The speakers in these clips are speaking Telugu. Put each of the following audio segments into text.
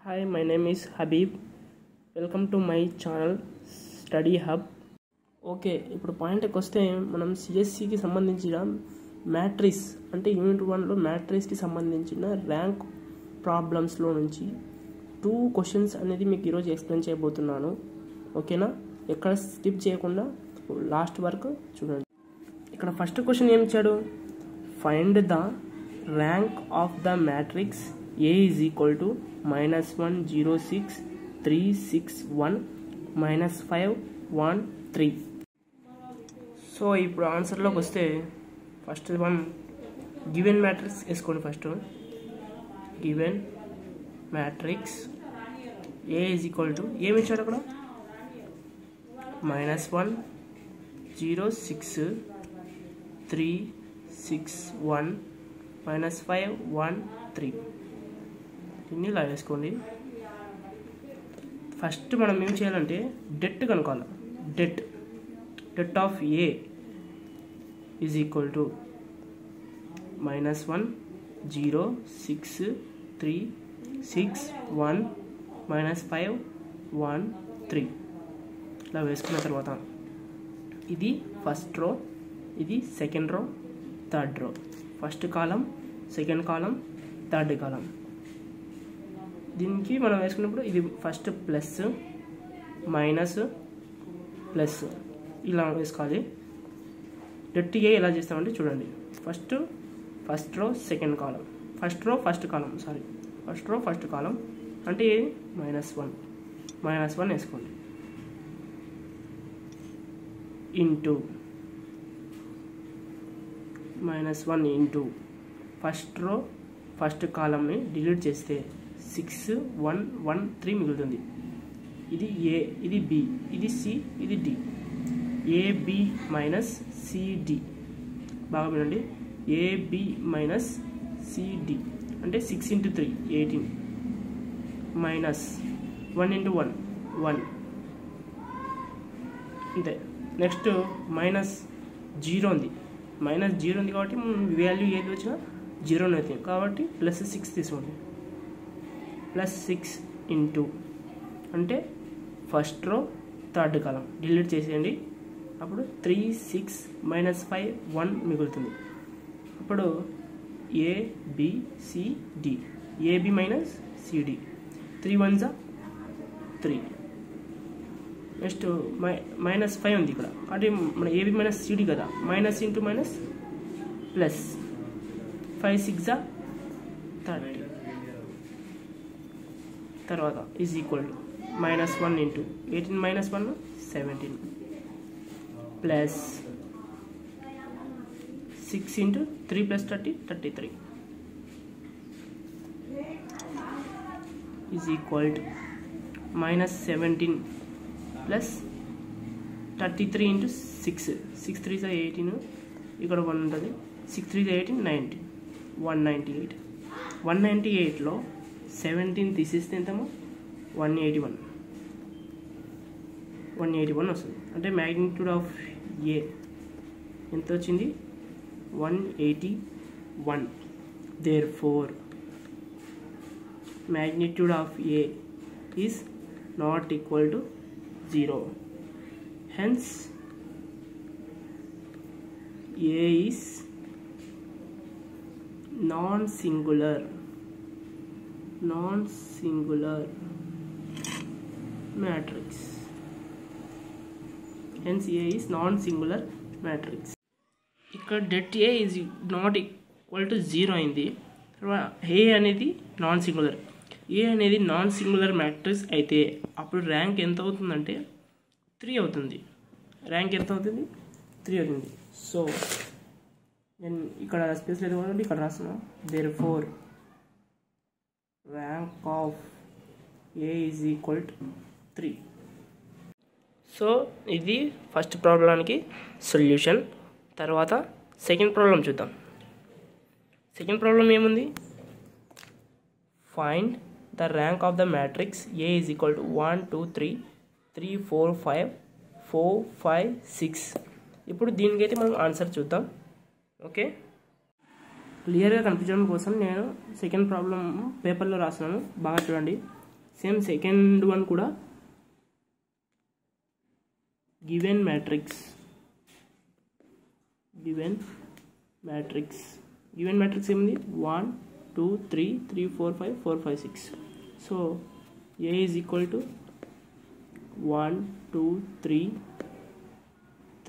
Hi, my name is Habib. Welcome to my channel Study Hub. Okay, ఇప్పుడు పాయింట్కి వస్తే మనం సిఎస్సికి సంబంధించిన మ్యాట్రిక్స్ అంటే యూనిట్ 1లో మ్యాట్రిక్స్కి సంబంధించిన ర్యాంక్ ప్రాబ్లమ్స్లో నుంచి 2 క్వశ్చన్స్ అనేది మీకు ఈరోజు ఎక్స్ప్లెయిన్ చేయబోతున్నాను. ఓకేనా? ఎక్కడ స్కిప్ చేయకుండా లాస్ట్ వరకు చూడండి. ఇక్కడ ఫస్ట్ క్వశ్చన్ ఏమి ఇచ్చాడు? Find the rank of the matrix A is equal to -1 0 6 3 6 1 -5 1 3. So ఇప్పుడు ఆన్సర్లోకి వస్తే ఫస్ట్ వన్ గివెన్ మ్యాట్రిక్స్ వేసుకోండి. First given matrix A is equal to ఏమి ఇచ్చాడు అక్కడ? -1 0 6 3 6 1 -5 1 3. ఇన్ని ఇలా వేసుకోండి. ఫస్ట్ మనం ఏం చేయాలంటే డెట్ కనుక్కోవాలి. Det of A is equal to -1 0 6 3 6 1 -5 1 3 ఇలా వేసుకున్న తర్వాత ఇది ఫస్ట్ రో, ఇది second row, third row. First కాలం, సెకండ్ కాలం, థర్డ్ కాలం. దీనికి మనం వేసుకున్నప్పుడు ఇది ఫస్ట్ ప్లస్ మైనస్ ప్లస్ ఇలా వేసుకోవాలి. డెట్గా ఎలా చేస్తామంటే చూడండి. First row second column, first row first column అంటే -1 వేసుకోండి. Into -1 into first row first కాలంని డిలీట్ చేస్తే 6 1 1 3 మిగులుతుంది. ఇది ఏ, ఇది బి, ఇది సి, ఇది డి. AB minus CD. బాగా వినండి. ఏబి మైనస్ సిడి అంటే 6 × 3 18 మైనస్ 1 × 1 1 అంతే. నెక్స్ట్ -0 ఉంది. -0 ఉంది కాబట్టి వాల్యూ ఏది వచ్చినా 0 అవుతుంది కాబట్టి +6 తీసుకోండి. +6 ఇంటూ అంటే ఫస్ట్ రో థర్డ్ కాలం డిలీట్ చేసేయండి. అప్పుడు 3 6 -5 1 మిగులుతుంది. అప్పుడు ABCD, AB minus CD. 3 1s 3. Next -5 ఉంది ఇక్కడ అంటే మన ఏబి మైనస్ సిడి కదా. Minus into minus plus 5 6 30. తర్వాత is equal to -1 into 18 -1 17 plus 6 into 3 + 30 33 is equal to -17 plus 33 into 6 3 18 ఇక్కడ 1 ఉంటుంది. 6 3 18 90 198. 198లో 17 తీసేస్తే ఎంతమో 181 వస్తుంది. అంటే మ్యాగ్నిట్యూడ్ ఆఫ్ ఏ ఎంత వచ్చింది? 181. therefore magnitude of A is not equal to 0. hence A is non-singular matrix. Hence A is non-singular matrix. ఇక్కడ det A is not equal to 0 అయింది. A అనేది నాన్ సింగులర్. A అనేది నాన్ సింగులర్ మ్యాట్రిక్స్ అయితే అప్పుడు ర్యాంక్ ఎంత అవుతుందంటే 3 అవుతుంది. ర్యాంక్ ఎంత అవుతుంది? 3 అవుతుంది. సో నేను ఇక్కడ స్పేస్ లేదు కాబట్టి ఇక్కడ రాస్తున్నా. therefore rank of A is equal to 3. So ఇది ఫస్ట్ ప్రాబ్లానికి సొల్యూషన్. తర్వాత సెకండ్ ప్రాబ్లం చూద్దాం. సెకండ్ ప్రాబ్లం ఏముంది? Find the rank of the matrix A is equal to 1 2 3 3 4 5 4 5 6. ఇప్పుడు దీనికైతే మనం ఆన్సర్ చూద్దాం. ఓకే, క్లియర్గా కనిపించడం కోసం నేను సెకండ్ ప్రాబ్లం పేపర్లో రాస్తున్నాను. బాగా చూడండి. సేమ్ సెకండ్ వన్ కూడా గివెన్ మ్యాట్రిక్స్ ఏముంది 1 2 3 3 4 5 4 5 6. So A is equal to 1 2 3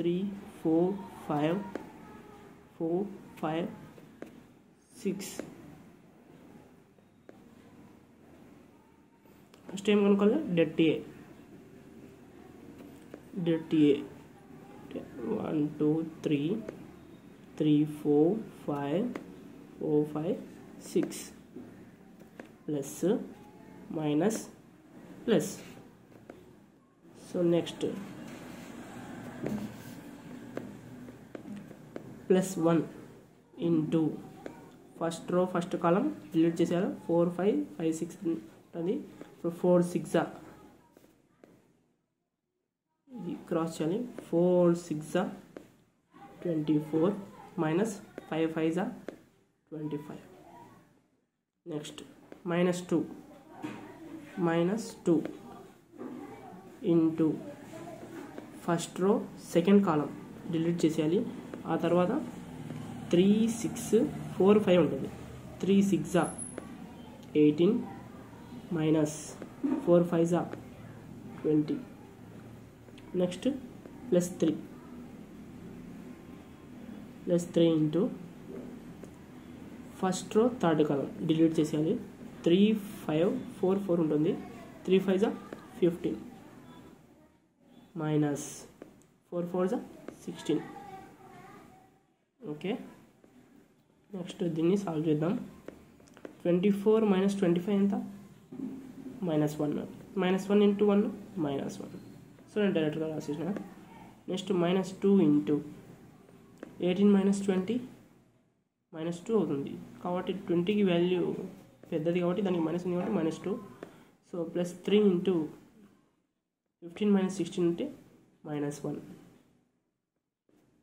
3 4 5 4 5 6. First ఏం కనుక్కోవాలి, det A 1 2 3 3 4 5 4 5 6 plus minus plus. So next plus 1 into first row first column delete చేశారు, 4 5 5 6 ఉంటుంది. ఇప్పుడు 4 6 ఇది క్రాస్ చేయాలి, 4 6 24 minus 5 5 25. Next minus 2 into first row second కాలం డిలీట్ చేసేయాలి. ఆ తర్వాత 3 6 4 5 ఉంటుంది, 3 6 18 minus 4 5 20. Next plus 3 into first రో థర్డ్ కాలం డిలీట్ చేసేయాలి, 3 5 4 4 ఉంటుంది, 3 5 15 మైనస్ 4 4 16. ఓకే, నెక్స్ట్ దీన్ని సాల్వ్ చేద్దాం. 24 మైనస్ 25 ఎంత, -1 ఇంటూ 1 -1. సో నేను డైరెక్ట్గా రాసేసిన. నెక్స్ట్ -2 ఇంటూ 18 మైనస్ 20 -2 అవుతుంది. కాబట్టి 20కి వాల్యూ పెద్దది కాబట్టి దానికి మైనస్ ఉంది కాబట్టి -2. సో ప్లస్ 3 ఇంటూ 15 మైనస్ 16 అంటే -1.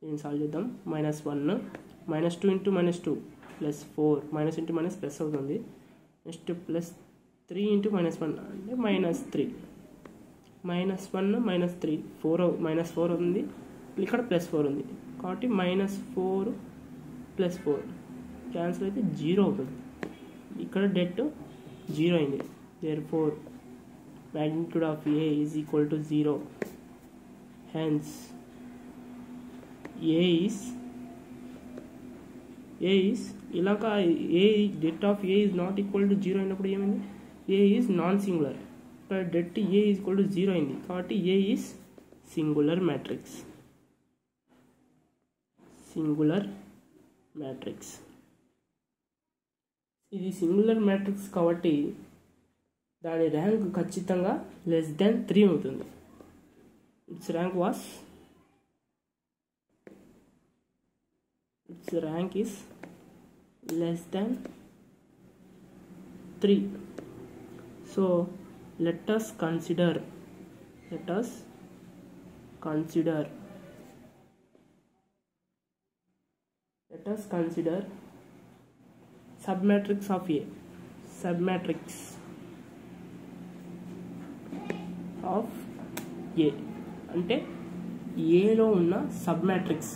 దీన్ని సాల్వ్ చేద్దాం. -1 -2 into -2 plus 4 minus into minus plus అవుతుంది. నెక్స్ట్ ప్లస్ 3 ఇంటూ -1 అంటే -3, -1 -3 4 -4 ఉంది, ఇక్కడ +4 ఉంది కాబట్టి -4 + 4 క్యాన్సిల్ అయితే 0 అవుతుంది. ఇక్కడ డెట్ 0 అయింది. therefore magnitude of A is equal to 0. hence A is ఇలాగా det of A is not equal to 0 అయినప్పుడు ఏమైంది, A is నాన్ సింగులర్. ఇక్కడ det A is equal to 0 అయింది కాబట్టి A is సింగులర్ మ్యాట్రిక్స్. ఇది సింగులర్ మ్యాట్రిక్స్ కాబట్టి దాని ర్యాంక్ ఖచ్చితంగా <3 అవుతుంది. its rank is less than 3. so let us consider submatrix of A. Submatrix of A అంటే ఏలో ఉన్న సబ్ మ్యాట్రిక్స్.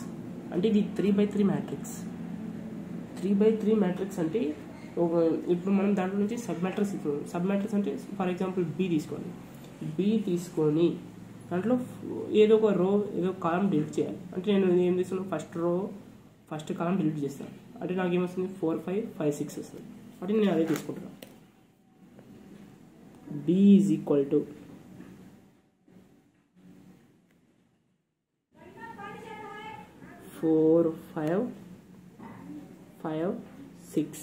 అంటే ఇది 3/3 మ్యాట్రిక్స్. 3/3 మ్యాట్రిక్స్ అంటే ఇప్పుడు మనం దాంట్లో నుంచి సబ్ మ్యాట్రిక్స్ అంటే ఫర్ ఎగ్జాంపుల్ బి తీసుకొని దాంట్లో ఏదో ఒక రో ఏదో కాలం డిలీట్ చేయాలి. అంటే నేను ఏం చేస్తున్నాను, ఫస్ట్ కాలం డిలీట్ చేస్తాను. అంటే నాకు ఏమొస్తుంది 4 5 5 6 వస్తుంది. అంటే నేను అదే తీసుకుంటున్నాను. B is equal to 4 5 5 6.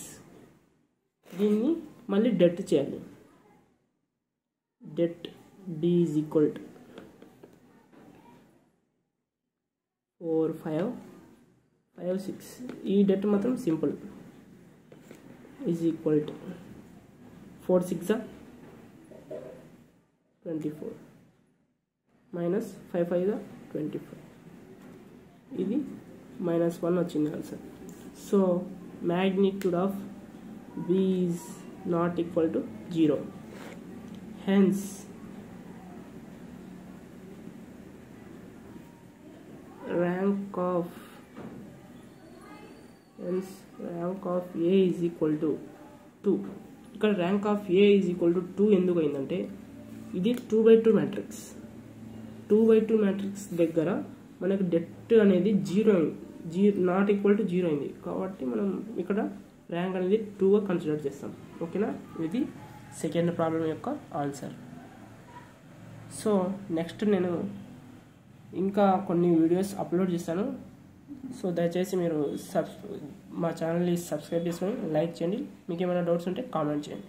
దీన్ని మళ్ళీ డెట్ చేయాలి. Det B is equal to 4 5 5 6. ఈ డెట్ మాత్రం simple. Is equal to 4 6 24 minus 5 5 25. ఇది -1 వచ్చింది answer. So magnitude of B is not equal to 0. hence rank of A is equal to 2. ఇక్కడ rank of A is equal to 2 ఎందుకు అయిందంటే ఇది 2/2 మ్యాట్రిక్స్. 2/2 మ్యాట్రిక్స్ దగ్గర మనకు డెప్త్ అనేది 0 అయింది, నాట్ ఈక్వల్ టు 0 అయింది. కాబట్టి మనం ఇక్కడ ర్యాంక్ అనేది 2గా కన్సిడర్ చేస్తాం. ఓకేనా, ఇది సెకండ్ ప్రాబ్లం యొక్క ఆన్సర్. సో నెక్స్ట్ నేను ఇంకా కొన్ని వీడియోస్ అప్లోడ్ చేస్తాను. సో దయచేసి మీరు మా ఛానల్ని సబ్స్క్రైబ్ చేసుకొని లైక్ చేయండి. మీకు ఏమైనా డౌట్స్ ఉంటే కామెంట్ చేయండి.